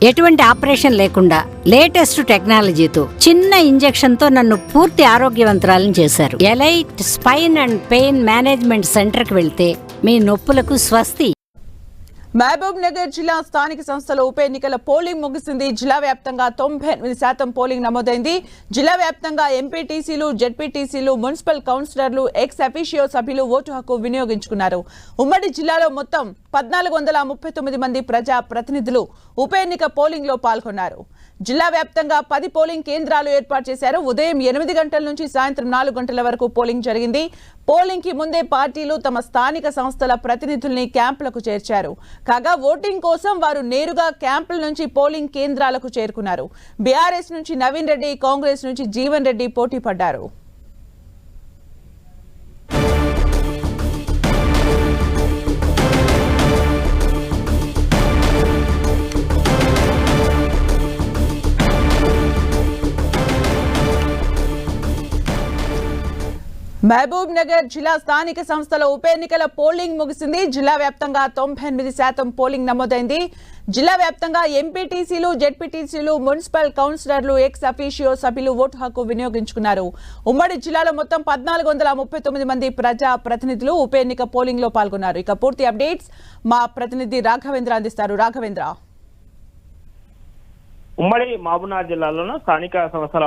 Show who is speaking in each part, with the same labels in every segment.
Speaker 1: ఎటువంటి ఆపరేషన్ లేకుండా లేటెస్ట్ టెక్నాలజీతో చిన్న ఇంజెక్షన్ తో నన్ను పూర్తి ఆరోగ్యవంతురాలను చేశారు. Elite spine and pain management centre కి వెళ్తే మీ నొప్పులకు స్వస్తి.
Speaker 2: మహబూబ్ నగర్ జిల్లా స్థానిక సంస్థల ఉప ఎన్నికల పోలింగ్ ముగిసింది. జిల్లా వ్యాప్తంగా 98% పోలింగ్ నమోదైంది. జిల్లా వ్యాప్తంగా ఎంపీటీసీలు, జెడ్పీటీసీలు, మున్సిపల్ కౌన్సిలర్లు, ఎక్స్ అఫీషియో సభ్యులు ఓటు హక్కు వినియోగించుకున్నారు. ఉమ్మడి జిల్లాలో మొత్తం 1439 మంది ప్రజా ప్రతినిధులు ఉప ఎన్నిక పోలింగ్ లో పాల్గొన్నారు. జిల్లా వ్యాప్తంగా 10 పోలింగ్ కేంద్రాలు ఏర్పాటు చేశారు. ఉదయం 8 గంటల నుంచి సాయంత్రం 4 గంటల వరకు పోలింగ్ జరిగింది. పోలింగ్ కి ముందే పార్టీలు తమ స్థానిక సంస్థల ప్రతినిధుల్ని క్యాంపులకు చేర్చారు. కాగా ఓటింగ్ కోసం వారు నేరుగా క్యాంపుల నుంచి పోలింగ్ కేంద్రాలకు చేరుకున్నారు. బీఆర్ఎస్ నుంచి నవీన్ రెడ్డి, కాంగ్రెస్ నుంచి జీవన్ రెడ్డి పోటీ పడ్డారు. మహబూబ్ నగర్ జిల్లా స్థానిక సంస్థల ఉప ఎన్నికల పోలింగ్ ముగిసింది. జిల్లా వ్యాప్తంగా 98% పోలింగ్ నమోదైంది. జిల్లా వ్యాప్తంగా ఎంపీటీసీలు, జెడ్పీటీసీలు, మున్సిపల్ కౌన్సిలర్లు, ఎక్స్ అఫీషియో సభ్యులు ఓటు హక్కు వినియోగించుకున్నారు. ఉమ్మడి జిల్లాలో మొత్తం 1439 మంది ప్రజా ప్రతినిధులు ఉప ఎన్నిక పోలింగ్ లో పాల్గొన్నారు. ఇక పూర్తి అప్డేట్స్ మా ప్రతినిధి రాఘవేంద్ర అందిస్తారు. రాఘవేంద్ర,
Speaker 3: ఉమ్మడి మహబూబ్నగర్ జిల్లాలోనూ స్థానిక సంస్థల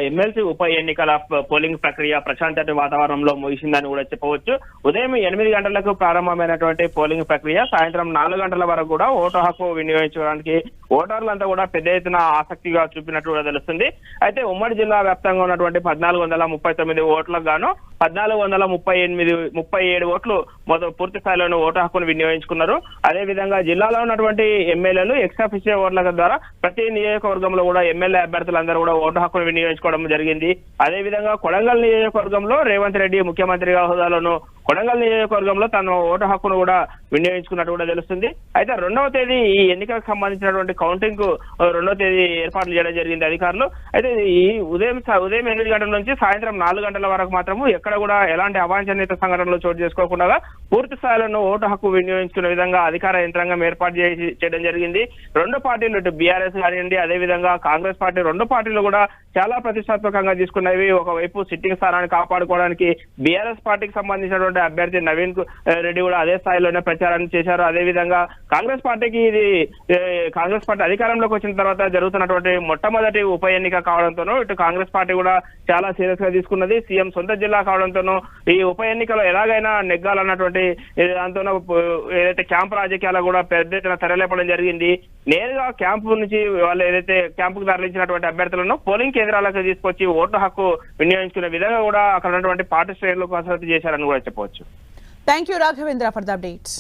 Speaker 3: ఎమ్మెల్సీ ఉప ఎన్నికల పోలింగ్ ప్రక్రియ ప్రశాంతత వాతావరణంలో ముగిసిందని కూడా చెప్పవచ్చు. ఉదయం 8 గంటలకు ప్రారంభమైనటువంటి పోలింగ్ ప్రక్రియ సాయంత్రం 4 గంటల వరకు కూడా ఓటు హక్కు వినియోగించడానికి ఓటర్లంతా కూడా పెద్ద ఎత్తున ఆసక్తిగా చూపినట్టు కూడా తెలుస్తుంది. అయితే ఉమ్మడి జిల్లా వ్యాప్తంగా ఉన్నటువంటి 1439 ఓట్లకు గాను 1437 ఓట్లు పూర్తి స్థాయిలోనే ఓటు హక్కును వినియోగించుకున్నారు. అదేవిధంగా జిల్లాలో ఉన్నటువంటి ఎమ్మెల్యేలు ఎక్స్ అఫీషియో ఓట్ల ద్వారా ప్రతి నియోజకవర్గంలో కూడా ఎమ్మెల్యే అభ్యర్థులందరూ కూడా ఓటు హక్కును వినియోగించుకోవడం జరిగింది. అదేవిధంగా కొడంగల్ నియోజకవర్గంలో రేవంత్ రెడ్డి ముఖ్యమంత్రిగా హోదాలోను కొడంగల్ నియోజకవర్గంలో తన ఓటు హక్కును కూడా వినియోగించుకున్నట్టు కూడా తెలుస్తుంది. అయితే 2వ తేదీ ఈ ఎన్నికలకు సంబంధించినటువంటి కౌంటింగ్ కు 2వ తేదీ ఏర్పాట్లు చేయడం జరిగింది అధికారులు. అయితే ఈ ఉదయం 8 గంటల నుంచి సాయంత్రం 4 గంటల వరకు మాత్రము ఎక్కడ కూడా ఎలాంటి అవాంఛనీయ సంఘటనలు చోటు చేసుకోకుండా పూర్తి స్థాయిలో ఓటు హక్కు వినియోగించుకునే విధంగా అధికార యంత్రాంగం ఏర్పాటు చేయడం జరిగింది. 2 పార్టీలు, ఇటు బీఆర్ఎస్ కానివ్వండి, అదేవిధంగా కాంగ్రెస్ పార్టీ, 2 పార్టీలు కూడా చాలా ప్రతిష్టాత్మకంగా తీసుకున్నవి. ఒకవైపు సిట్టింగ్ స్థానాన్ని కాపాడుకోవడానికి బీఆర్ఎస్ పార్టీకి సంబంధించినటువంటి అభ్యర్థి నవీన్ రెడ్డి కూడా అదే స్థాయిలోనే ప్రచారాన్ని చేశారు. అదేవిధంగా కాంగ్రెస్ పార్టీకి కాంగ్రెస్ పార్టీ అధికారంలోకి వచ్చిన తర్వాత జరుగుతున్నటువంటి మొట్టమొదటి ఉప ఎన్నిక కావడంతోనూ ఇటు కాంగ్రెస్ పార్టీ కూడా చాలా సీరియస్ గా తీసుకున్నది. సీఎం సొంత జిల్లా కావడంతోనూ ఈ ఉప ఎన్నికలో ఎలాగైనా నెగ్గాలన్నటువంటి దాంతోనూ ఏదైతే క్యాంపు రాజకీయాలు కూడా పెద్ద ఎత్తున తెరలేపడం జరిగింది. నేరుగా క్యాంపు నుంచి వాళ్ళు ఏదైతే క్యాంపుకు తరలించినటువంటి అభ్యర్థులను పోలింగ్ కేంద్రాలకు తీసుకొచ్చి ఓటు హక్కు వినియోగించుకునే విధంగా కూడా అక్కడ ఉన్నటువంటి పార్టీ శ్రేణులకు కసరత్తు చేశారని కూడా చెప్పవచ్చు.
Speaker 2: Thank you Raghavendra for the updates.